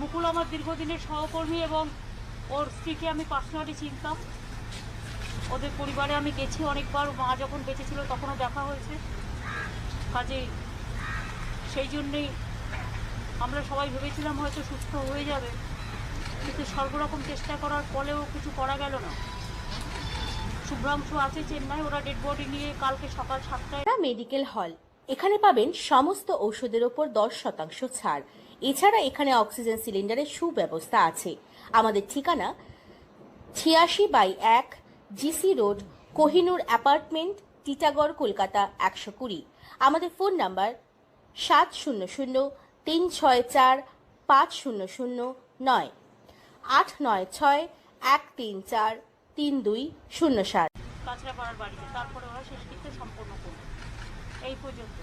মুকুল আমার দীর্ঘদিনের সহকর্মী এবং ওর স্ত্রীকে আমি পার্সোনালি চিনতাম। ওদের পরিবারে আমি গেছি অনেকবার, মা যখন বেঁচে ছিল তখনও দেখা হয়েছে। কাজেই সেই জন্যেই আমরা সবাই ভেবেছিলাম হয়তো সুস্থ হয়ে যাবে, কিন্তু সর্বরকম চেষ্টা করার ফলেও কিছু করা গেল না। শুভ্রাংশু আছে চেন্নাই, ওরা ডেড বডি নিয়ে কালকে সকাল 7টায়। মেডিকেল হল, এখানে পাবেন সমস্ত ঔষধের ওপর 10% ছাড়। এছাড়া এখানে অক্সিজেন সিলিন্ডারের সুব্যবস্থা আছে। আমাদের ঠিকানা 86/1 GC road, Kohinoor apartment, Titagarh, Kolkata 120। আমাদের ফোন নাম্বার 7003645009, 8961343207। কাছড়াপাড়ার বাড়িতে, তারপরে ওরা শেষকৃত্য সম্পন্ন করবে। এই পর্যন্ত।